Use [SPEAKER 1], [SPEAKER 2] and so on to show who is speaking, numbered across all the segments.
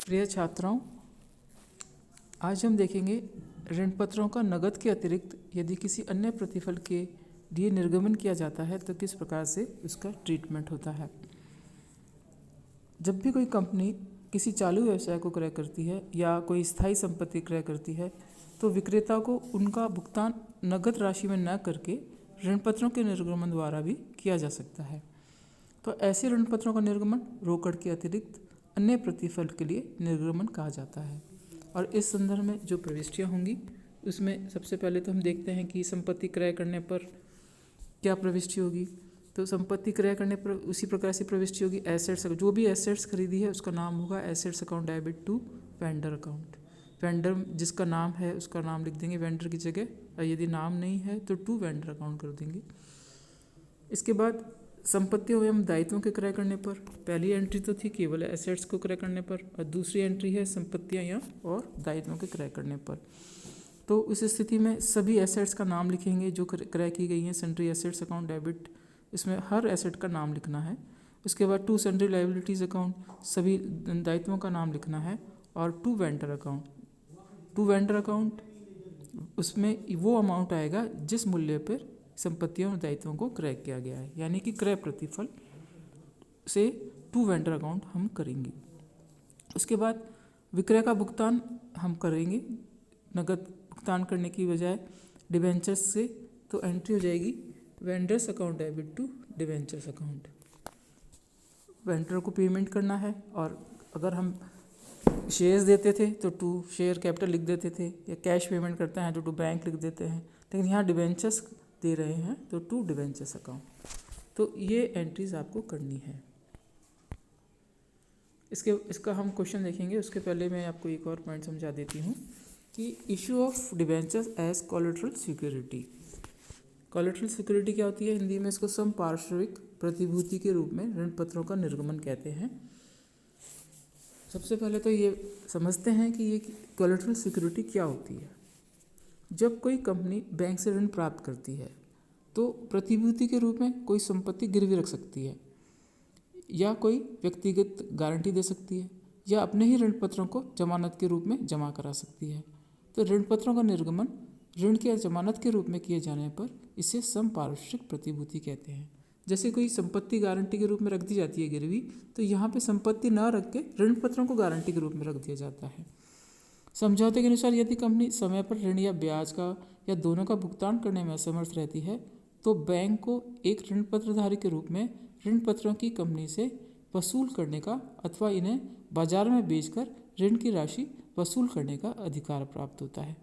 [SPEAKER 1] प्रिय छात्राओं, आज हम देखेंगे ऋण पत्रों का नकद के अतिरिक्त यदि किसी अन्य प्रतिफल के लिए निर्गमन किया जाता है तो किस प्रकार से उसका ट्रीटमेंट होता है। जब भी कोई कंपनी किसी चालू व्यवसाय को क्रय करती है या कोई स्थायी संपत्ति क्रय करती है तो विक्रेता को उनका भुगतान नकद राशि में न करके ऋण पत्रों के निर्गमन द्वारा भी किया जा सकता है। तो ऐसे ऋण पत्रों का निर्गमन रोकड़ के अतिरिक्त अन्य प्रतिफल के लिए निर्गमन कहा जाता है। और इस संदर्भ में जो प्रविष्टियाँ होंगी उसमें सबसे पहले तो हम देखते हैं कि संपत्ति क्रय करने पर क्या प्रविष्टि होगी। तो संपत्ति क्रय करने पर उसी प्रकार से प्रविष्टि होगी एसेट्स, जो भी एसेट्स खरीदी है उसका नाम होगा assets account debit to vendor account. Vendor जिसका नाम है उसका नाम लिख देंगे वेंडर की जगह, और यदि नाम नहीं है तो टू वेंडर अकाउंट कर देंगे। इसके बाद संपत्तियों एवं दायित्वों के क्रय करने पर पहली एंट्री तो थी केवल एसेट्स को क्रय करने पर, और दूसरी एंट्री है संपत्तियां या और दायित्वों के क्रय करने पर। तो उस स्थिति में सभी एसेट्स का नाम लिखेंगे जो क्रय की गई हैं। सन्ड्री एसेट्स अकाउंट डेबिट, इसमें हर एसेट का नाम लिखना है। उसके बाद टू सन्ड्री लायबिलिटीज़ अकाउंट, सभी दायित्वों का नाम लिखना है। और to vendor account, to vendor account उसमें वो अमाउंट आएगा जिस मूल्य पर संपत्तियों और दायित्वों को क्रय किया गया है, यानी कि क्रय प्रतिफल से टू वेंडर अकाउंट हम करेंगे। उसके बाद विक्रय का भुगतान हम करेंगे नगद भुगतान करने की बजाय डिबेंचर्स से, तो एंट्री हो जाएगी vendors account debit to debentures account. Vendor को पेमेंट करना है, और अगर हम शेयर्स देते थे तो टू शेयर कैपिटल लिख देते थे, या कैश पेमेंट करते हैं तो टू बैंक लिख देते हैं, लेकिन यहाँ डिबेंचर्स दे रहे हैं तो टू डिबेंचर्स अकाउंट। तो ये एंट्रीज आपको करनी है। इसका हम क्वेश्चन देखेंगे। उसके पहले मैं आपको एक और पॉइंट समझा देती हूँ कि issue of debentures as collateral security. Collateral security क्या होती है? हिंदी में इसको समपार्श्विक प्रतिभूति के रूप में ऋण पत्रों का निर्गमन कहते हैं। सबसे पहले तो ये समझते हैं कि ये कोलेटरल सिक्योरिटी क्या होती है। जब कोई कंपनी बैंक से ऋण प्राप्त करती है तो प्रतिभूति के रूप में कोई संपत्ति गिरवी रख सकती है, या कोई व्यक्तिगत गारंटी दे सकती है, या अपने ही ऋण पत्रों को जमानत के रूप में जमा करा सकती है। तो ऋण पत्रों का निर्गमन ऋण की जमानत के रूप में किए जाने पर इसे समपार्श्विक प्रतिभूति कहते हैं। जैसे कोई संपत्ति गारंटी के रूप में रख दी जाती है गिरवी, तो यहाँ पे संपत्ति न रख के ऋण पत्रों को गारंटी के रूप में रख दिया जाता है। समझौते के अनुसार यदि कंपनी समय पर ऋण या ब्याज का या दोनों का भुगतान करने में असमर्थ रहती है तो बैंक को एक ऋण पत्रधारी के रूप में ऋण पत्रों की कंपनी से वसूल करने का अथवा इन्हें बाजार में बेचकर ऋण की राशि वसूल करने का अधिकार प्राप्त होता है।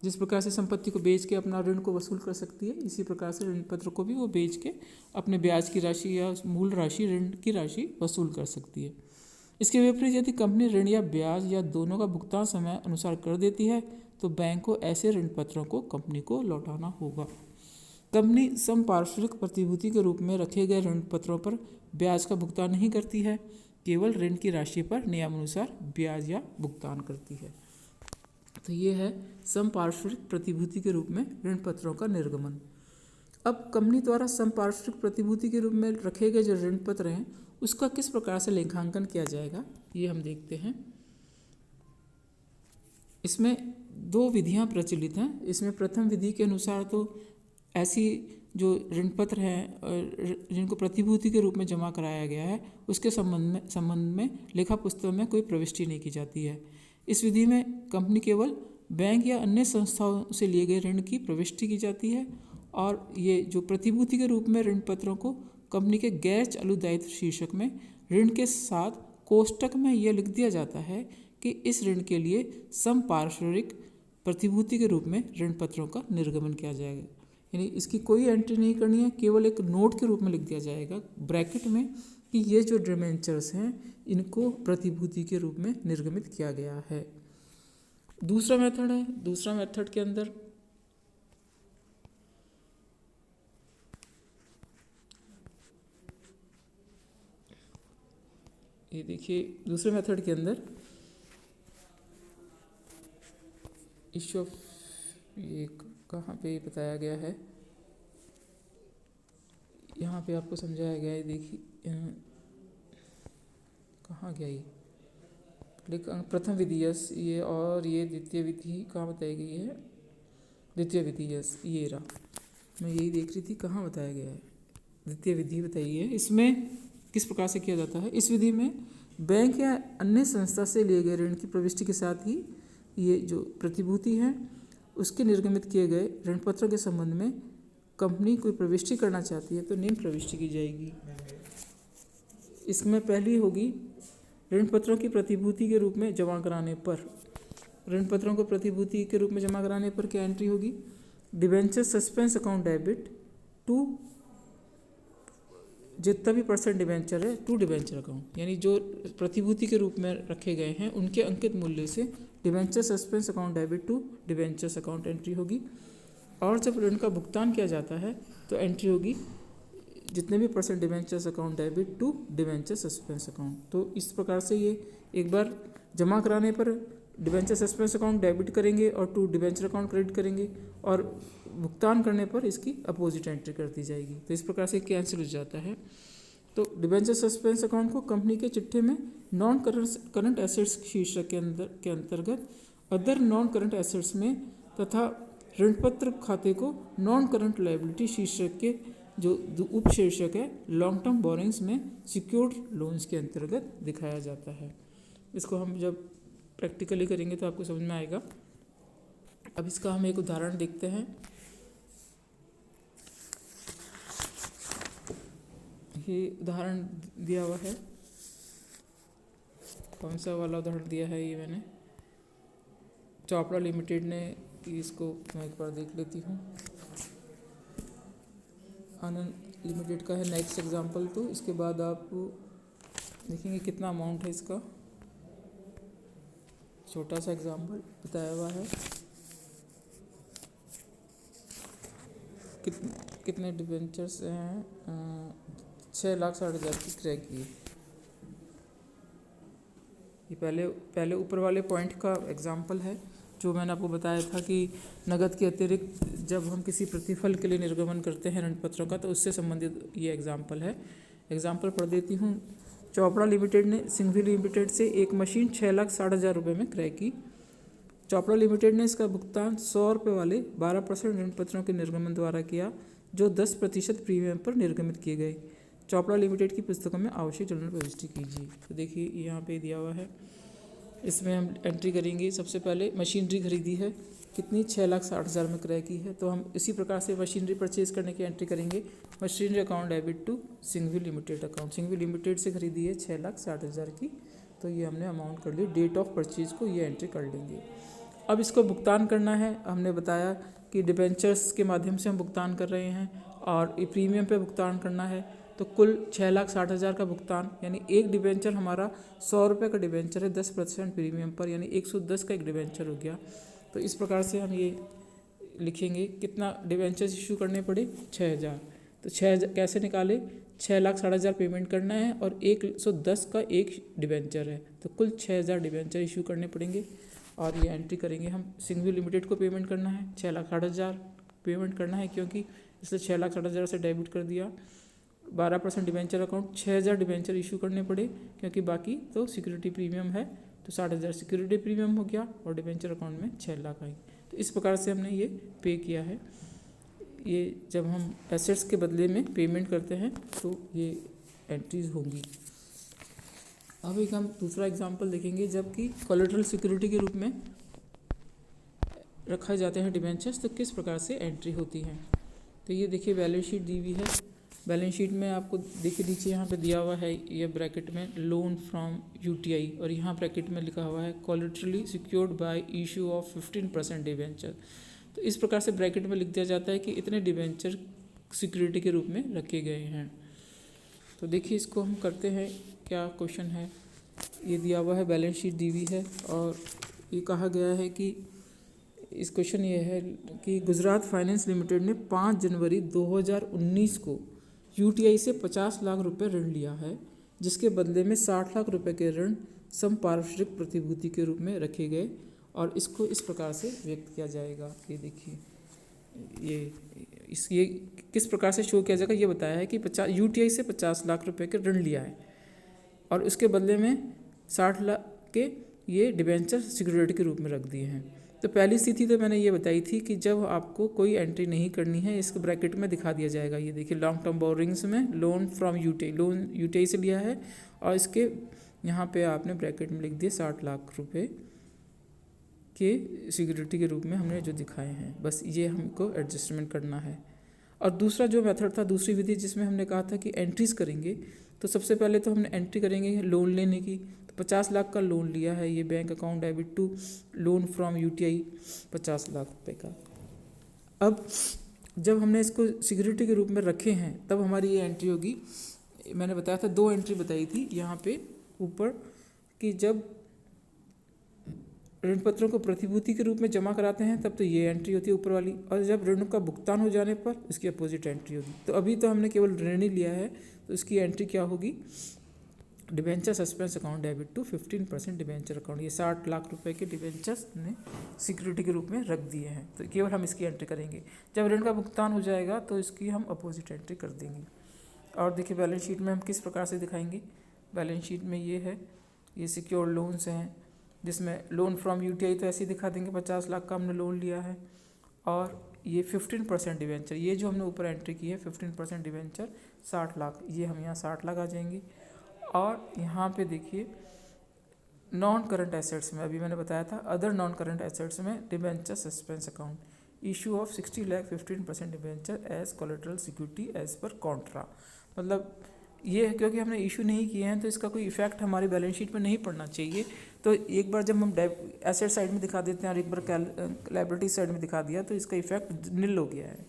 [SPEAKER 1] जिस प्रकार से संपत्ति को बेच के अपना ऋण को वसूल कर सकती है, इसी प्रकार से ऋण पत्र को भी वो बेच के अपने ब्याज की राशि या मूल राशि ऋण की राशि वसूल कर सकती है। इसके विपरीत यदि कंपनी ऋण या ब्याज या दोनों का भुगतान समय अनुसार कर देती है तो बैंक को ऐसे ऋण पत्रों को कंपनी को लौटाना होगा। कंपनी समपार्श्विक प्रतिभूति के रूप में रखे गए ऋण पत्रों पर ब्याज का भुगतान नहीं करती है, केवल ऋण की राशि पर नियमानुसार ब्याज या भुगतान करती है। तो ये है समपार्श्विक प्रतिभूति के रूप में ऋण पत्रों का निर्गमन। अब कंपनी द्वारा समपार्श्विक प्रतिभूति के रूप में रखे गए जो ऋण पत्र हैं उसका किस प्रकार से लेखांकन किया जाएगा, ये हम देखते हैं। इसमें दो विधियां प्रचलित हैं। इसमें प्रथम विधि के अनुसार तो ऐसी जो ऋण पत्र हैं जिनको प्रतिभूति के रूप में जमा कराया गया है उसके संबंध में लेखा पुस्तकों में कोई प्रविष्टि नहीं की जाती है। इस विधि में कंपनी केवल बैंक या अन्य संस्थाओं से लिए गए ऋण की प्रविष्टि की जाती है, और ये जो प्रतिभूति के रूप में ऋण पत्रों को कंपनी के गैर चालू दायित्व शीर्षक में ऋण के साथ कोष्टक में यह लिख दिया जाता है कि इस ऋण के लिए समपार्श्विक प्रतिभूति के रूप में ऋण पत्रों का निर्गमन किया जाएगा। यानी इसकी कोई एंट्री नहीं करनी है, केवल एक नोट के रूप में लिख दिया जाएगा ब्रैकेट में कि ये जो डिबेंचर्स हैं इनको प्रतिभूति के रूप में निर्गमित किया गया है। दूसरा मेथड है, दूसरा मेथड के अंदर ये देखिए, दूसरे मेथड के अंदर इशू ऑफ, ये कहाँ पे बताया गया है, यहाँ पे आपको समझाया गया है। देखिए कहाँ गया ये प्रथम विधि यस ये, और ये द्वितीय विधि कहाँ बताई गई है? द्वितीय विधि यस ये रहा, मैं यही देख रही थी कहाँ बताया गया है। द्वितीय विधि बताई है। इसमें किस प्रकार से किया जाता है? इस विधि में बैंक या अन्य संस्था से लिए गए ऋण की प्रविष्टि के साथ ही ये जो प्रतिभूति है उसके निर्गमित किए गए ऋण पत्रों के संबंध में कंपनी कोई प्रविष्टि करना चाहती है तो निम्न प्रविष्टि की जाएगी। इसमें पहली होगी ऋण पत्रों की प्रतिभूति के रूप में जमा कराने पर। ऋण पत्रों को प्रतिभूति के रूप में जमा कराने पर क्या एंट्री होगी? Debenture suspense account debit to, जितना भी परसेंट डिबेंचर है टू डिबेंचर अकाउंट, यानी जो प्रतिभूति के रूप में रखे गए हैं उनके अंकित मूल्य से debenture suspense account debit to debentures account entry होगी। और जब ऋण का भुगतान किया जाता है तो एंट्री होगी जितने भी percent debentures account debit to debenture suspense account. तो इस प्रकार से ये एक बार जमा कराने पर डिबेंचर सस्पेंस अकाउंट डेबिट करेंगे और टू डिबेंचर अकाउंट क्रेडिट करेंगे, और भुगतान करने पर इसकी अपोजिट एंट्री कर दी जाएगी। तो इस प्रकार से कैंसिल हो जाता है। तो डिबेंचर सस्पेंस अकाउंट को कंपनी के चिट्ठे में नॉन करंट एसेट्स शीर्षक के अंतर्गत अदर नॉन करंट एसेट्स में तथा ऋणपत्र खाते को नॉन करंट लायबिलिटी शीर्षक के जो उप शीर्षक है लॉन्ग टर्म बोरिंग्स में सिक्योर्ड लोन्स के अंतर्गत दिखाया जाता है। इसको हम जब प्रैक्टिकली करेंगे तो आपको समझ में आएगा। अब इसका हम एक उदाहरण देखते हैं। ये उदाहरण दिया हुआ है, कौन सा वाला उदाहरण दिया है ये मैंने, चोपड़ा लिमिटेड ने, इसको मैं एक बार देख लेती हूँ। आनंद लिमिटेड का है नेक्स्ट एग्जांपल। तो इसके बाद आप देखेंगे कितना अमाउंट है इसका, छोटा सा एग्जांपल बताया हुआ है। कितने डिबेंचर्स हैं? 6,60,000 की क्रय की। ये पहले ऊपर वाले पॉइंट का एग्जांपल है जो मैंने आपको बताया था कि नगद के अतिरिक्त जब हम किसी प्रतिफल के लिए निर्गमन करते हैं ऋण पत्रों का तो उससे संबंधित ये एग्जांपल है। एग्जांपल पढ़ देती हूँ। चोपड़ा लिमिटेड ने सिंघवी लिमिटेड से एक मशीन 6,60,000 रुपये में क्रय की। चोपड़ा लिमिटेड ने इसका भुगतान 100 रुपये वाले 12% ऋण पत्रों के निर्गमन द्वारा किया जो 10% प्रीमियम पर निर्गमित किए गए। चोपड़ा लिमिटेड की पुस्तकों में आवश्यक जर्नल प्रविष्टि कीजिए। तो देखिए यहाँ पे दिया हुआ है, इसमें हम एंट्री करेंगे। सबसे पहले मशीनरी खरीदी है, कितनी? 6,60,000 में क्रय की है। तो हम इसी प्रकार से मशीनरी परचेज करने की एंट्री करेंगे। Machinery account debit to Singhvi limited account. Singhvi limited से खरीदी है 6,60,000 की, तो ये हमने अमाउंट कर ली। डेट ऑफ परचेज को ये एंट्री कर लेंगे। अब इसको भुगतान करना है। हमने बताया कि डिबेंचर्स के माध्यम से हम भुगतान कर रहे हैं और ये प्रीमियम पे भुगतान करना है। तो कुल 6,60,000 का भुगतान, यानी एक डिबेंचर हमारा 100 रुपये का डिबेंचर है 10% प्रीमियम पर, यानी 110 का एक डिबेंचर हो गया। तो इस प्रकार से हम ये लिखेंगे। कितना डिबेंचर्स इशू करने पड़े? 6,000। तो 6,000 कैसे निकाले? 6,60,000 पेमेंट करना है और 110 का एक डिबेंचर है, तो कुल 6,000 डिबेंचर इशू करने पड़ेंगे। और ये एंट्री करेंगे हम। सिंघवी लिमिटेड को पेमेंट करना है 6,60,000 पेमेंट करना है, क्योंकि इसलिए 6,60,000 से डेबिट कर दिया। 12% डिबेंचर अकाउंट 6,000 डिबेंचर इशू करने पड़े, क्योंकि बाकी तो सिक्योरिटी प्रीमियम है, तो 60,000 सिक्योरिटी प्रीमियम हो गया और डिबेंचर अकाउंट में 6 लाख आई। तो इस प्रकार से हमने ये पे किया है। ये जब हम एसेट्स के बदले में पेमेंट करते हैं तो ये एंट्रीज होंगी। अब एक हम दूसरा एग्जांपल देखेंगे, जबकि कोलेटरल सिक्योरिटी के रूप में रखा जाते हैं डिबेंचर्स, तो किस प्रकार से एंट्री होती है। तो ये देखिए बैलेंस शीट दी हुई है। बैलेंस शीट में आपको देखिए नीचे यहाँ पे दिया हुआ है, ये ब्रैकेट में लोन फ्रॉम यूटीआई, और यहाँ ब्रैकेट में लिखा हुआ है collaterally secured by issue of 15% debenture. तो इस प्रकार से ब्रैकेट में लिख दिया जाता है कि इतने डिबेंचर सिक्योरिटी के रूप में रखे गए हैं। तो देखिए इसको हम करते हैं, क्या क्वेश्चन है। ये दिया हुआ है, बैलेंस शीट दी हुई है, और ये कहा गया है कि इस क्वेश्चन ये है कि गुजरात फाइनेंस लिमिटेड ने 5 जनवरी 2019 को यूटीआई से 50 लाख रुपए ऋण लिया है, जिसके बदले में 60 लाख रुपए के ऋण संपार्श्विक प्रतिभूति के रूप में रखे गए, और इसको इस प्रकार से व्यक्त किया जाएगा। ये देखिए ये किस प्रकार से शो किया जाएगा, ये बताया है कि यूटीआई से 50 लाख रुपए के ऋण लिया है और उसके बदले में 60 लाख के ये डिबेंचर सिक्योरिटी के रूप में रख दिए हैं। तो पहली स्थिति तो मैंने ये बताई थी कि जब आपको कोई एंट्री नहीं करनी है, इसको ब्रैकेट में दिखा दिया जाएगा। ये देखिए लॉन्ग टर्म बोरिंग्स में loan from UTI, loan UTI से लिया है और इसके यहाँ पे आपने ब्रैकेट में लिख दिया 60 लाख रुपए के सिक्योरिटी के रूप में हमने जो दिखाए हैं। बस ये हमको एडजस्टमेंट करना है। और दूसरा जो मेथड था, दूसरी विधि जिसमें हमने कहा था कि एंट्रीज करेंगे, तो सबसे पहले तो हमने एंट्री करेंगे लोन लेने की। तो 50 लाख का लोन लिया है, ये bank account debit to loan from UTI 50 lakh रुपए का। अब जब हमने इसको सिक्योरिटी के रूप में रखे हैं तब हमारी ये एंट्री होगी। मैंने बताया था 2 एंट्री बताई थी यहाँ पे ऊपर कि जब ऋण पत्रों को प्रतिभूति के रूप में जमा कराते हैं तब तो ये एंट्री होती है ऊपर वाली, और जब ऋण का भुगतान हो जाने पर इसकी अपोजिट एंट्री होगी। तो अभी तो हमने केवल ऋण ही लिया है, तो इसकी एंट्री क्या होगी, debenture suspense account debit to 15% debenture account. ये 60 लाख रुपए के डिबेंचर्स ने सिक्योरिटी के रूप में रख दिए हैं, तो केवल हम इसकी एंट्री करेंगे। जब ऋण का भुगतान हो जाएगा तो इसकी हम अपोजिट एंट्री कर देंगे। और देखिए बैलेंस शीट में हम किस प्रकार से दिखाएंगे। बैलेंस शीट में ये है, ये सिक्योर लोन्स हैं जिसमें लोन फ्रॉम यूटीआई तो ऐसे ही दिखा देंगे, 50 लाख का हमने लोन लिया है। और ये 15% डिवेंचर, ये जो हमने ऊपर एंट्री की है 15% डिवेंचर 60 लाख, ये हम यहाँ 60 लाख आ जाएंगे। और यहाँ पे देखिए नॉन करंट एसेट्स में, अभी मैंने बताया था अदर नॉन करंट एसेट्स में debenture suspense account issue of 60 lakh 15% debenture as collateral security as per contra. मतलब ये क्योंकि हमने इशू नहीं किए हैं तो इसका कोई इफेक्ट हमारी बैलेंस शीट में नहीं पड़ना चाहिए। तो एक बार जब हम एसेट साइड में दिखा देते हैं और एक बार लायबिलिटी साइड में दिखा दिया तो इसका इफेक्ट निल हो गया है।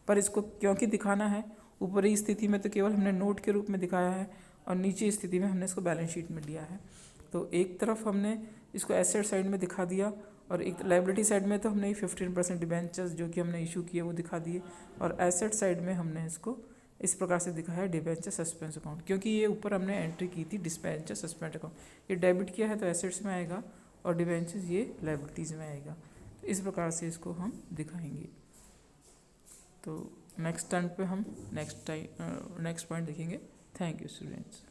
[SPEAKER 1] पर इसको क्योंकि दिखाना है ऊपरी स्थिति में तो केवल हमने नोट के रूप में दिखाया है और नीचे स्थिति में हमने इसको बैलेंस शीट में लिया है। तो एक तरफ हमने इसको एसेट साइड में दिखा दिया और एक लायबिलिटी साइड में तो हमने 15% डिबेंचर्स जो कि हमने इशू किए वो दिखा दिए, और एसेट साइड में हमने इसको इस प्रकार से दिखाया है डिबेंचर सस्पेंस अकाउंट, क्योंकि ये ऊपर हमने एंट्री की थी डिबेंचर सस्पेंड अकाउंट। ये डेबिट किया है तो एसेट्स में आएगा और डिबेंचर्स ये लायबिलिटीज़ में आएगा। तो इस प्रकार से इसको हम दिखाएंगे। तो नेक्स्ट टर्न पे हम नेक्स्ट पॉइंट देखेंगे। Thank you students.